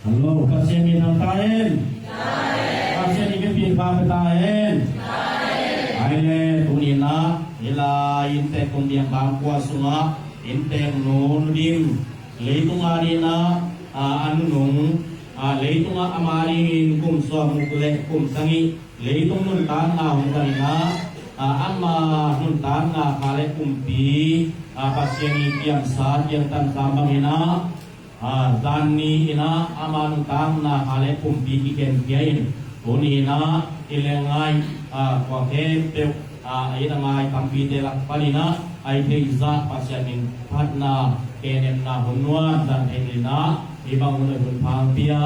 Halo, pasien ni nantain. Pasien ni kepin pametaen. Aile tunina ila inte kumdiang bangkwa sunga inte nudim leitung arina anunung leitung amaring kum suamukle kum sangi leitung nuntan na hungarina amma nuntan na kale kumpi pasien ni kiam sat yang tan sambangina dani ina amanutang na kale kumpi kiken kiain tunina ilengai kwa kete ina ngai kampi de lakpalina ai heiza pasyanin patna kenen na hunwa dan elina ibang unay hunpang pia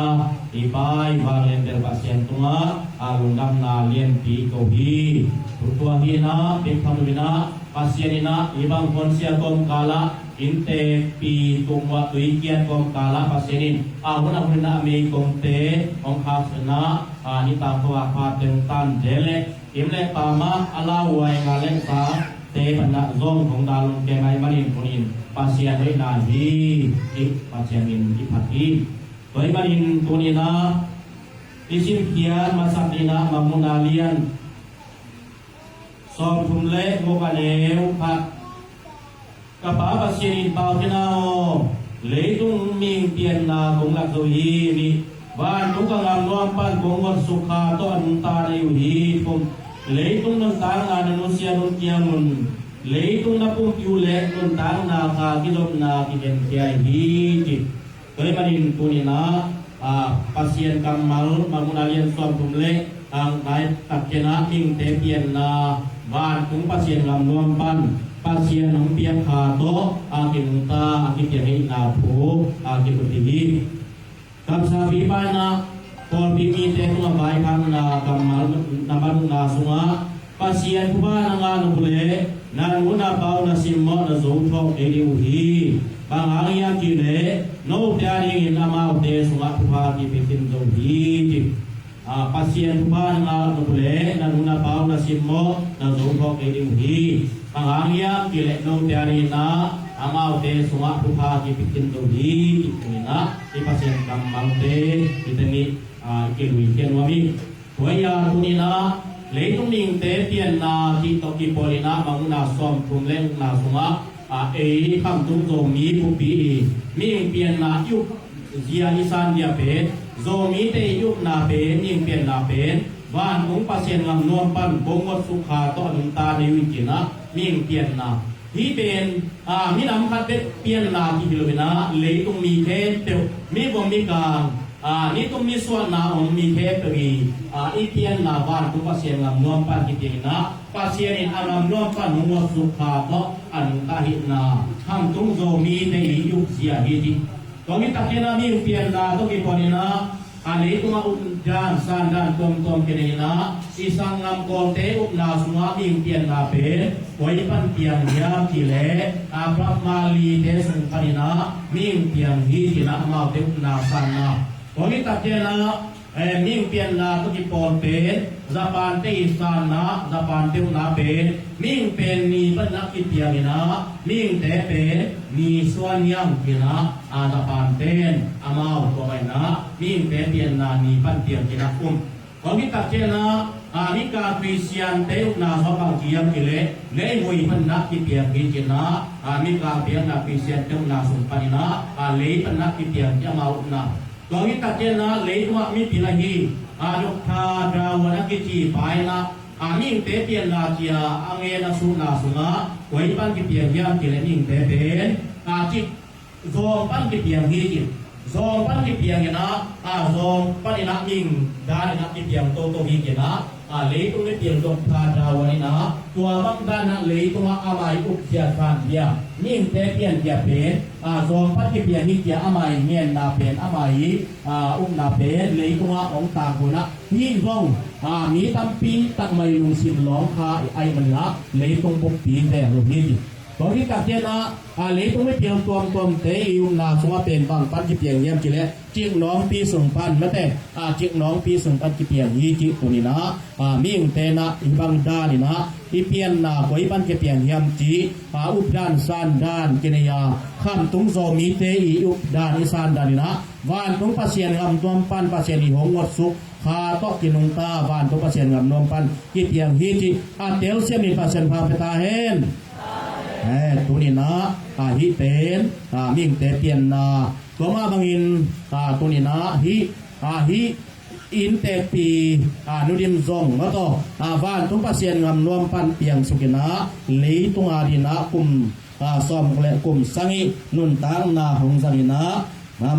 ibai valen del pasyen tunga alundam na lien pi kohi tutuahi na pingkamina pasyenina ibang konsia kom kala inte pi tungwa tuikian kom kala pasyenin ahuna hunna me komte ong khasna nita kwa pateng tan dele imle pama alawai ngalen sa te banda zongของดาลงแกไงมานินคนอินปาเซียนไว้นาฮีอีปาเซียนินอีพัดฮีตัวมานินตัวนี้นะดิสิมเขียนมาสักดีนะมามุนาเลียนสอบทุมเละโมกะเลวพัดกระป๋าปาเซียนินเปล่าที่นาเลยตุ้งมิงเตียนนาของหลักตัวฮีนี่บ้านทุกกำลังรวมปั้นของวัดสุขาต้นตาในอยู่ฮีผมleitung ng tangan manusia nun kiamun leitung na pong yule nun tangan na kakilop na kikenkiay hiti kaya manin kunina pasien kamal mamunalian suam tumle ang kahit takkena ming tepian na ban kung pasien lamluampan pasien ng piyang kato aking ta aking piyang na po aking putihi kapsabi pa na Kung pimite kung abay kang nakamal naman na sunga pasien ko ba na nga nubule na muna pa na simo na zotok ediuhi pangangya kile no tiaring inamaw te sunga kuha kipitin zohi pasien ko ba na nga nubule na muna pa na simo na zotok ediuhi pangangya kile no tiaring na amaw te sunga kuha kipitin zohi ikunina ipasien kamang te itani kelui kenwami kuya tunina leitung ning te pian na ki to ki polina manguna som thumleng na sunga kham tung zo mi pu pi ming pian na yu zia isan dia pe zo mi te yu na pe ning pian na pe wan ung pasien ngam nuam pan bongot sukha to anung ta ne wikina ming pian na hi ben mi nam khat pe pian na ki hilobina leitung mi the te mi bom mi ka ni tum mi suan na on mi the pegi ipian na van tu pasien ngam nuam pan ki na pasien in anam nuam pan nuam sukha to an ta hi na ham tung zo mi te yu sia hi ti to mi takena mi pian na to ki ponina ale tu ma jan san dan tom ke na isang ngam ko te up na sunga mi pian na pe koi pan pian ya ki le pra mali te sun panina mi pian hi ti na ma te up na san na Kami takena ming pian na to ki pon pen Japan te isan na Japan te na pen ming pen ni ban na ki pian na ming te pen ni suan yang kina Japan ten amao ko mai na ming te pian na ni pan pian kina kami takena ni ka Christian te na so ka kiam kile le moi ban na ki pian kina mi ka pian na Christian te na sun panina le pan na ki pian ya mau na Kami takena leitwa mi pilahi adok tha dawana kici paina aming te pian la kia angena suna sunga koi pan ki pian yam ki le ning te ben chi zong pan ki pian hi ki zong pan ki pian na zong pan ina ming dan na ki pian to hi ki na leitung le pian dok tha dawani na tua bang dan na leitung amai up sia kan dia ning te pian dia ben zong pan ki pian hi kia amai ngen na ben amai na ben leitung ong ta ko na hi zong mi tam pi tak mai lung sim long kha ai man la leitung bok pi te ro hi ตอนที่ตัดเจนะเลยต้องไม่เพียงตัวเตยอยู่นาสว่าเป็นบางปันกี่เพียงเยี่ยมจีและจิกน้องปีส่งปันแม้แต่จิกน้องปีส่งปันกี่เพียงยี่จิตัวนี้นะมีอุเตนะอีบางด้านนี่นะที่เพียนนาไว้ปันกี่เพียงเยี่ยมจีอุปด้านซานด้านเกเนียข้ามตุงโซมีเตยอุปด้านอีสานด้านนี่นะวานตุงปัสเซียนงำตัวปันปัสเซียนอีหงงดสุกคาโตกินุงตาวานตุงปัสเซียนงำนวมปันกี่เพียงยี่จิเตลเซียมีปัสเซียนพาไปตาเห็นตัวนี้นะหิเป็นมิ่งเตเปียนนาตัวมาบางอินตัวนี้นะหิอินเตปีนุดิมซงแล้วก็วานตุงปัสเซียนงำนวมปันเปียงสุกินะลีตุงอาดินะกุมซอมและกุมสังหินุนตังนาหงสังหินะ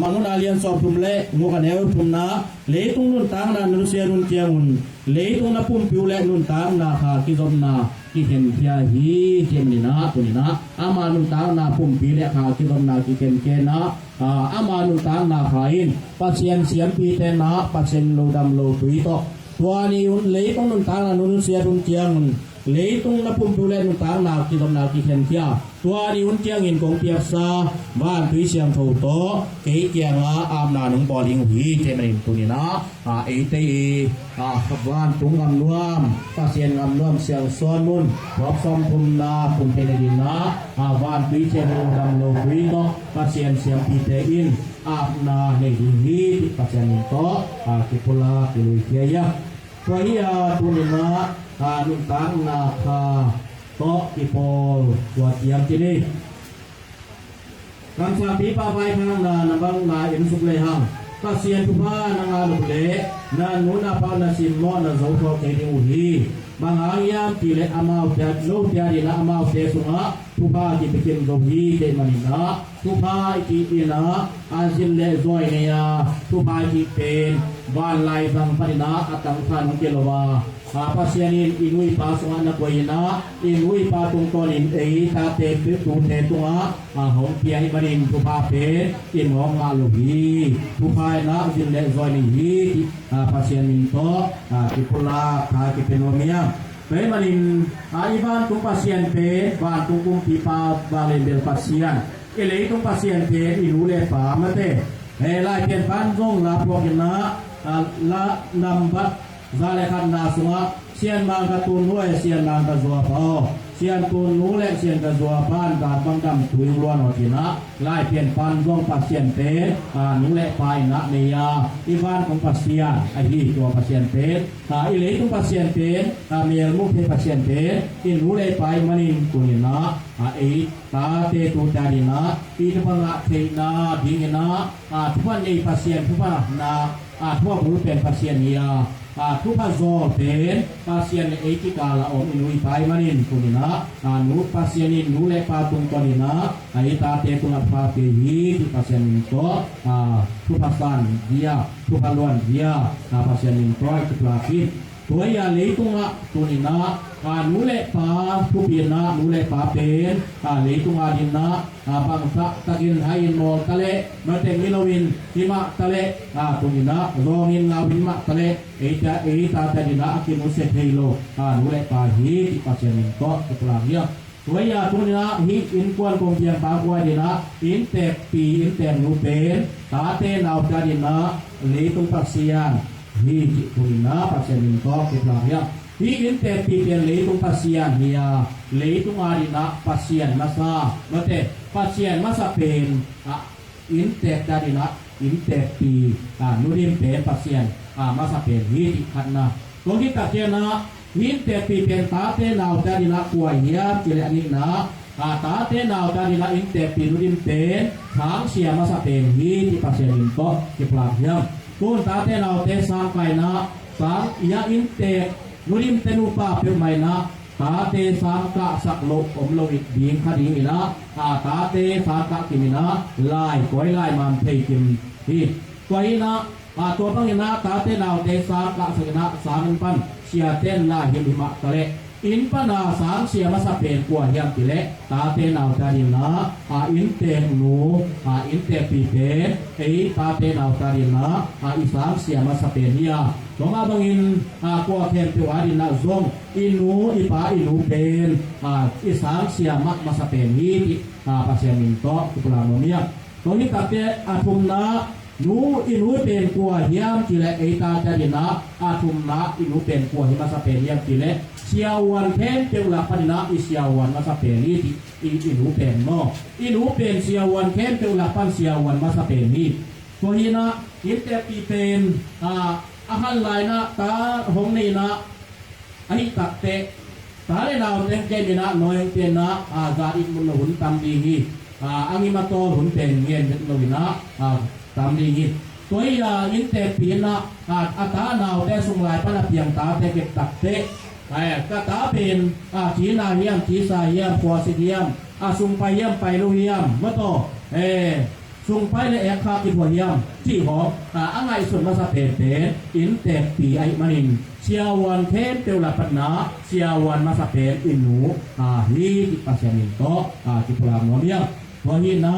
มนุษย์อาเลียนสอบทุมเละงูกันเอวทุมนะเลตุงนุนตังนานุเซียนุนเจียงุนเลตุงนาปุ่มปิวและนุนตังนาคากิจมนากิเห็นเพียหีเจมนินะตัวนี้นะอามานุนตังนาปุ่มปิและคากิจมนากิเห็นเกนะอามานุนตังนาคาอินปัสเซียนเสียมปีเตนะปัสเซียนโลดำโลตุยโตตัวนี้เลตุงนุนตังนานุเซียนุนเจียงle tung na pum tu le nu tang na ki dom na ki khen kia tua ni un chiang in kong piak sa ban tui siang tho to ke kiang a am na nung bo ling hi che manin tu ni na e te khwan tung ngam nuam pa sian ngam nuam siang son mun rop som thum na pum te le din na ban tui che lu dam lo hui to pa sian siang pi te in am na le hi pa sian to ki pula ki lu kia ya tua hi tu ni naนุนตังนาคาโตกิโปตัวเทียมที่นี่การสาปีปาไปข้างนาบังนาอินสุกเลหังตัเสียนทุพานางาลุเลนานุนาปานาสิมโมนาโซโตเกดิอุฮีบางอายามที่เลอมาวจะโลจาริละอมาวเตสุงะทุพาที่เป็นโลฮีเดมันินะทุพาที่อินะอาซินเลซอยเนียทุพาที่เป็นวานไลบังปรินาอัตังทานเกลวาpasyanin inui pa sunga na koina inui pa tung tonin ta te tu te tunga hong pia ibanin tu pa pe in hong nga luhi tu pa na din le zoni hi pasyanin to ki pula ka ki penomia pe manin iban tu pasyan pe ban tu kum pipa balen del pasyan ele tu pasyan pe inule pa mate lai pen pan jong la pokina la nambat zalekan nasuma sian mangka tunue sian mangka zuapao sian tunule sian ka zuapan ka bangdam tui luan hotina lai pian pan gong pasien te nule pai na meya ivan kong pasien ai hi tua pasien te ile tung pasien te miel mu te pasien te in nule pai manin kunina ta te tu tarina ti panga te na dingina tuan ni pasien tupa na tuwa bulu pen pasien yaทุพาโซเป็นปาเซียนเอกิกาละอมอินุยไปมานินคุนินะนุปาเซียนินนุเลปาตุงตอนินะไอตาเตตุงปาเปฮีที่ปาเซียนินโตทุพาสันเดียทุพาลวนเดียปาเซียนินโตตุปลาคิตัวยาเลตุงะตุนินะนุเลปาทุปีนะนุเลปาเป็นเลตุงะดินะบางสักตะกินไฮนโมตะเลมาเตมิโลวินหิมะตะเลตุนินะโรหินลาวิมะตะเลเอตาตะดินะกิมุเซเทโลนุเลปาฮีที่ปาเซียนินโตตุปลาเนียตัวยาตุนินะฮิอินกวนคงเพียงปากวาดินะอินเตปีอินเตนูเป็นตาเตนาวตะดินะเลตุงปัสเซียนhi tuina pasyanin ko kiplahya hi inte pipien leitung pasyan hiya leitung arina pasyan masa mate pasyan masa pen inte darina inte pi nurim pe pasyan masa pen hi khanna to ki takena inte pipien tate naw darina kuai hiya kile anikna ta te naw darina inte pi nurim pen thang sia masa pen hi pasyanin ko kiplahya kun tate naw te sang kai na sang iya inte nurim tenupa pe mai na tate sang ka saklo omlowit ding khading ina tate sang ka kimina lai koi lai man thei kim hi koi naตัวbang ina tate naw te sang ka sagina sang pan sia ten la himma tale อินปนาสามเสียมาสะเป็นกว่าเฮียมติเละตาเตนาวตาดินะอินเตงหนูอินเตปีเตตาเตนาวตาดินะอีสามเสียมาสะเป็นเฮียลงอาบังอินกว่าเทมติวาดินะซงอินูอีปาอินูเป็นอีสามเสียมาสะเป็นนี้ปัสเสียมินโตกุปลาโนเมียตรงนี้ตัดเตอาทุมนะนูอินูเป็นกว่าเฮียมติเละตาจาดินะอาทุมนะอินูเป็นกว่าหิมาสะเป็นเฮียมติเละเสียวันเทนเตอุลาปนินะอิเสียวันมาสะเป็นนี้อินูเป็นเนาะอินูเป็นเสียวันเทนเตอุลาปันเสียวันมาสะเป็นนี้ตัวนี้นะอินเตปีเป็นอาหารหลายนะตาหงนี่นะไอ้ตักเตตาเลนาวเต็งเจมินะน้อยเตนะกาอิมุนหุนตามดีฮีอังอิมาโตหุนเต็งเงียนเนวินะตามดีฮีตัวอินเตปีนะอาตานาวแต่สุงหลายปะนะเพียงตาแต่เก็บตักเตก็ตาเป็นจีนาเฮียมจีสาเฮียมฟอสิเฮียมสุงไปเฮียมไปลุเฮียมมะโตสุงไปในแอกคากิพเฮียมจีหออังไงสุนมาสะเป็นเตอินเตปีไอมานินเสียวันเทนเตวลาปนาเสียวันมาสะเป็นอินูฮีติปัสยามินโตจิปรามโนเมียพอหินะ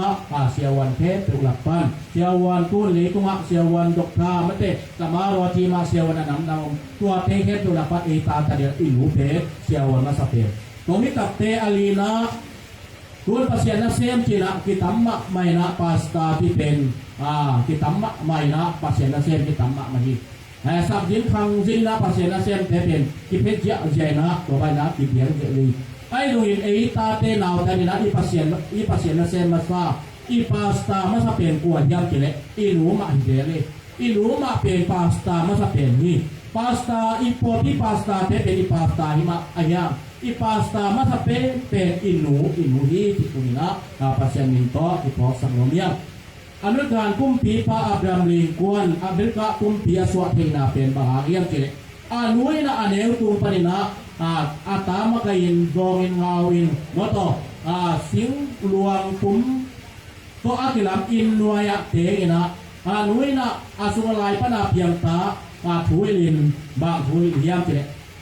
เสียวันเทเตวลาปันเสียวันตุลีตุงะเสียวันดอกทามะเตสมารอทีมาเสียวันนำนำตัวเทเตวลาปันตาตะเดียอินูเปเสียวันมาสะเป็นตรงนี้ตับเตอลีนะตัวปัสยานะเซมจินะกิตัมมะไมนะปาสตาที่เป็นกิตัมมะไมนะปัสยานะเซมกิตัมมะมะฮีสับยินคังจินะปัสยานะเซมเทเป็นกิเพจยะเจนะตัวไปนะกิเพียงเจลีไอ้ลุยตาเตนาวแต่นี่นะอีปัสยานะเซมมาซาอีปาสตามาซะเป็นกวนยามกิเลอีหนูมาเจเลอีหนูมาเป็นปาสตามาซะเป็นนี่ปาสตาอีโปที่ปาสตาเทเป็นอีปาสตาหิมะอายาอีปาสตามาซะเป็นอินูฮีที่ตุนินะปัสยามินโตอีพอสังโนเมียอเมริกันกุมพีพระอับราฮัมลิงคอล์นอเมริกากุมพีอสวะเทนาเป็นบาหาเรียมเจนุยนะอเนวตุงปนินะอาตามะกยินดองอินงาวินมะโตสิงหลวงปุมโตอากิลัมอินนวยะเตงินะนุยนะสุงลายปนาเพียงตาถุยลินบางถุยเลียมเจ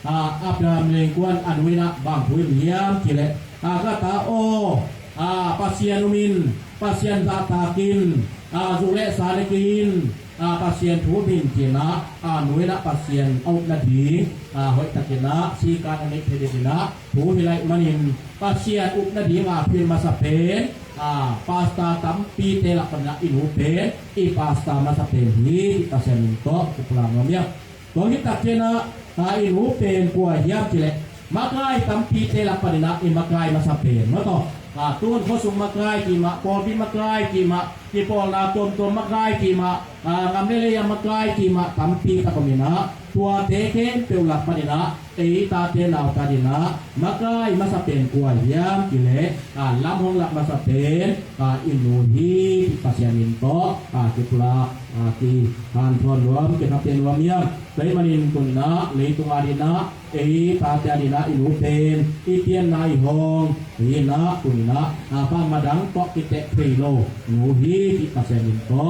อับราฮัมลิงคอล์นอนุยนะบางถุยเลียมเจก็ตาโอpasien umin pasien tatakin zule salekin pasien thubin jena nuina pasien out nadi hoi takina sikan ani thedina thu hilai manin pasien up nadi nga pin masapen pasta tampi tela pana inu pe I pasta masapen hi pasien to kuplangamya to hi takena inu pen kwa hiam chile makai tampi tela pana I makai masapen mato tuan kosong makai kima poli makai kima kipola tom makai kima ngamele yang makai kima tampi takomina tua teken peula padina ta tenau tadina makai masapen kuai yam kile lam hong lak masapen inuhi pasianin to kipula ki han thon luam ke kapten luam yam kai manin kunna leitung adina ta tadina inu pen itian nai hong ina kunna pa madang to kite prilo nuhi pasianin to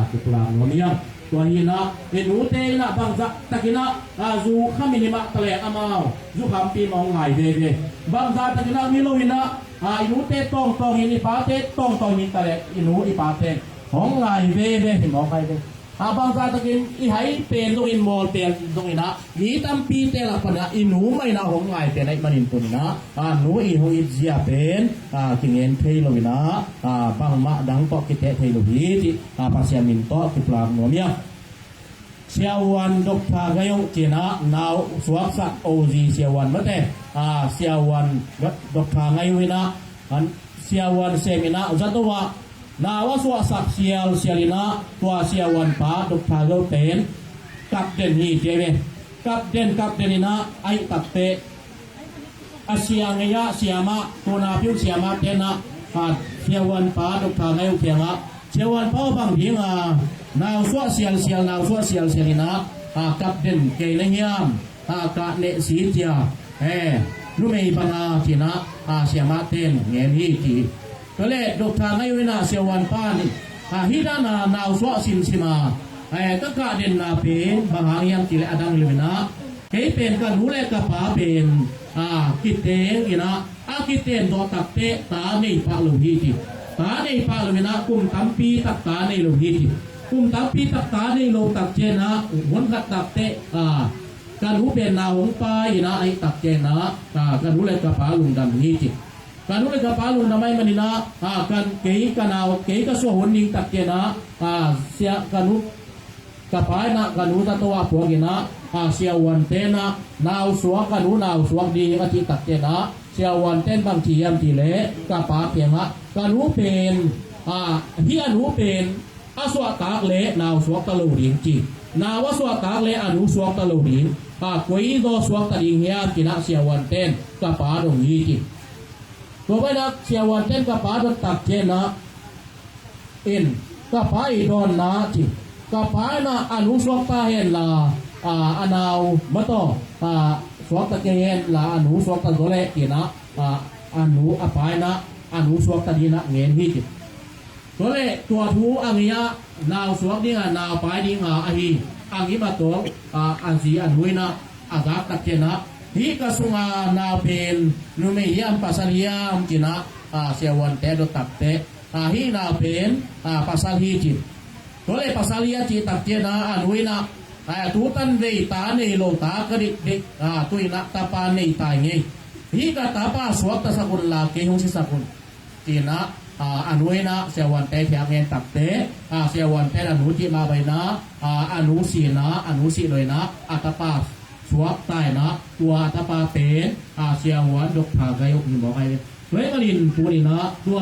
kipula luam yamตัวนี้นะหนูเตนะบางจักตะกินะจูข้ามินิมะตะเลอะมาจูคำปีมองไงเด้บางจักตะกินะมิโลวินะหนูเตต้องอิปาเตต้องมิตะเลหนูอิปาเตของไงเด้ที่มองไงเด้บางจักตะกินอีไหเป็นตรงอินมอลเป็นตรงนี้นะยีตัมปีเตละปนะหนูไม่นะของไงเป็นไอ้มันอินตัวนี้นะหนูอีหงอิเจียเป็นกินเงินเทโลวินะบางมะดังก็กิเตเทโลวิที่ภาษามินโตที่ปลาโนเมียเสียวันดอกทากายงจีนะนาวสวกสักโอจีเสียวันมะเตเสียวันดอกทางไงวินะเสียวันเซมินะจัตวะนาวสวกสักเสียลินะตัวเสียวันป้าดอกทากายเป็นกับเดนฮีเจเวกับเดนนะไอตับเตอาเซียงยะเสียมาตัวนาพิวเสียมาเตนะเสียวันป้าดอกทางไงเพียงเสียวันพ่อบางเพียงนาวสวเสียลนาวสวเสียลินะกับเดนเกลเฮียมกะเนสีเจียรู้ไม่ปัญหาที่นะเสียมาเต้นเงี้ยนี่ที่ก็เลยดอกทางไงวินาเสียวันป้านี่ฮิดานานาวสวสินสิมาก็กะเดนนาเป็นบางอย่างที่เลยอดังเลยนะเฮ้เป็นกันหูเล็กกับป้าเป็น กิเตงอีนะกิเตนดอตักเตตาในพระโลหิตตาในพระโลหิตนะกุมตัมปีตักตาในโลหิตกุมตัมปีตักตาในโลตักเจนะวนกัดตักเตการหูเป็นนาหงปายนะไอตักเจนะการหูเลยกระปาลุงดำนี้จิการหูเลยกระปาลุงดำไม่มันนะการเกยกันเอาเกยกระสวนนิงตักเจนะเสียการหูกระปายนะการหูตะตัวพวกนะเสียวันเตนะนาวสวงการหูนาวสวงดีก็ที่ตักเจนะเสียวันเต้นบางทียามทีเละกระปาเพียงละการหูเป็นเฮียนหูเป็นสวตากเละนาวสวงตะลุดิงจินาวสวตากเละอนุสวงตะลุดิงกวยโดสวงตะดิงเฮียกินะเสียวันเต้นกระปาดงยีจิตัวไปนักเสียวันเต้นกระปาดตักเจนะกระปาอีดอนนะจิกระปานะอนุสวงตาเห็นละอนาวมะโตสวงตะเกเห็นละอนุสวงตะโกเลกินะอนุอปายนะอนุสวงตะดีนะเงินฮีจิตัวเลตัวทูอังยะนาวสวงนี่นาวปายนี่อหิอังยิมาตัวอันสีอันหุยนะอากาตักเจนะฮีกสุงานาวเป็นนุเมยามปัสลิยามจินะเสียวันเตดตักเตฮีนาวเป็นปัสลีจิตัวเลปัสลียจิตักเจนะอันหุยนะตูตันเวตาเนโลตากริกดิตุยนะตาปาเนตายไงฮีกตาปาสวกตะสกุลลาเกหงสิสกุลจินะอนุยนะเสียวันเตเพียงเงินตักเตเสียวันเตอนุจิมาใบนะอนุสีนะอนุสีเลยนะอัตปาสวกใต้นะตัวอัตปาเป็นเสียวันดกถากายกนี่บอกให้เลยกลินตัวนี้นะตัว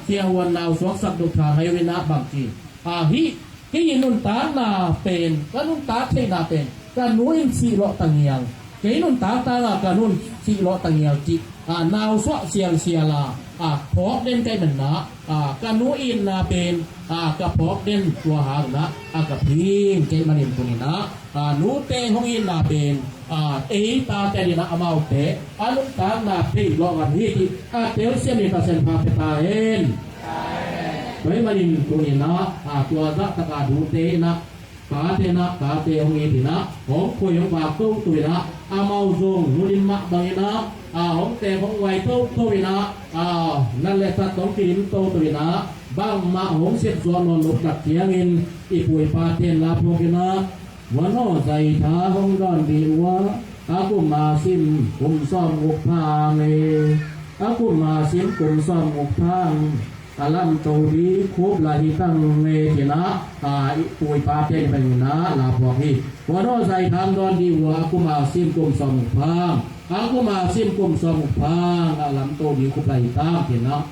เสียวันนาวสวกสักดกถากายวินะบางทีฮินุนตานาเป็นกนุนตาเทนาเป็นกนุนสีโลตังเงียงเกนุนตาตากนุนสีโลตังเงียงจินาวสวกเสียงเสียลาพอกเด่นใจมันนะกนุอินนาเป็นกระพอกเด่นตัวหางนะกระพิงใจมันเห็นตรงนี้นะนูเตหงอินนาเป็นตาแต่ดีนะอามาเตอนุนตานาเป็นโลกันที่เตลเสียมีเปอร์เซ็นต์พาไปตาเห็นไว้มาดินตัวนี้นะตัวรัตกาดูเตนะกาเตนะกาเตหงอินนะของคุยของปากตู้ตัวนะอามาซงนูดินมะบางนะของเตของไวตู้ตัวนะนั่นแหละสัตว์ของกินตู้ตัวนะบางมาของเสียส่วนนอนหลบดักเทียงินอีป่วยปาเทนลาพวกนะวันโนใจท้าของดอนดีวะกุมาซิมกุมซ่อมอุกพางเอกุมาซิมกุมซ่อมอุกพางลัมโตดีคูบลาหิตังเมตินะป่วยปาเทนไปนะลาพวกนี้วันโนใจทางดอนดีวะกุมาซิมกุมซ่อมอุกพางaku masim kum somupang alam to di ku plai ta kina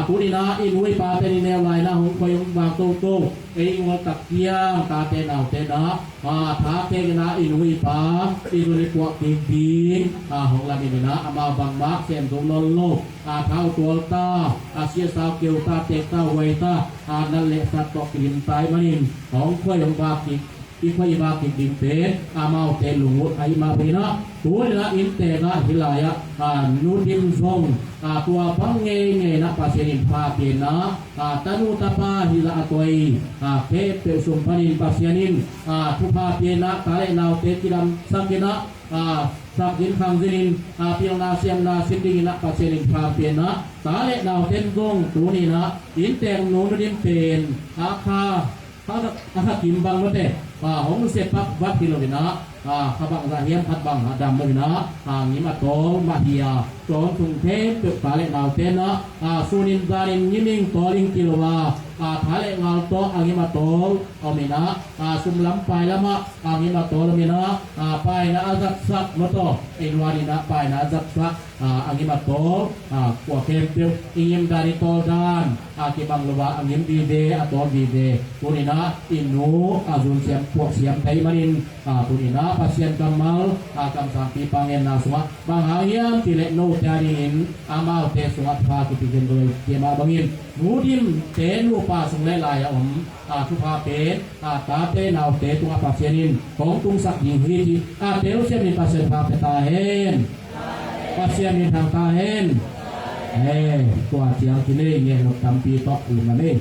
tu ni na inui pa te ni ne lai na hong ko yung ba to ngol tak tiang ta te nau te na tha te na inui pa inui kwa ting ting hong la ni na ama bang ma sem dong lon lo thau tuol ta sia sao keu ta te ta wai ta nan le sat to kin tai manin hong ko yung ba kiอีกไม่บากินดินเตะมาเตลุงไอมาไปนะตัวนี้นะอินเตนะฮิลายะนูดิมซงตัวพังเงยนะภาษาอินพาเปนะตนุตปาฮิลาตัวเพเปสุมพันินภาษาอินทุพาเปนะตาเลนาวเตกิดัมสังเกนะสักดินขังดินเพียงนาเสียงนาสิดินะภาษาอินพาเปนะตาเลนาวเตนซงตัวนี้นะอินเตงนูดิมเป็นอาคากิมบังมาเตหงเสพักวัดกิโลนะขบังระเฮียมพัดบังดำเลยนะงิมาโตมาเฮียโตทุงเทพตึกทะเลนาวเตนะสุนินดารินยิมิงโตลิงกิโลวาทะเลนาวโตงิมาโตเอาเมนะสุมลำไปละมะงิมาโตละเมนะไปนะอาจักสักมะโตอินวานินะไปนะอาจักสักงิมาโตกว่าเทพตึกอิมดาริโตดานกิบังลวะงิมดีเดอโตดีเดตัวนี้นะอินนูจุนเสียมพวกเสียมไทยมานินตัวนี้นะpasien kamal akan sampai pangen naswa bangayam tilek no jarin amal te suat pha ki pigen doi ke ma bangin mudim te nu pa sung le lai tu pha pe ta te nau te tu pasienin kong tung sak yin hi ti te lu sia ni pasien pha pe ta hen pasien ni thang ta hen tua tiang ki le nge no tampi tok u ma le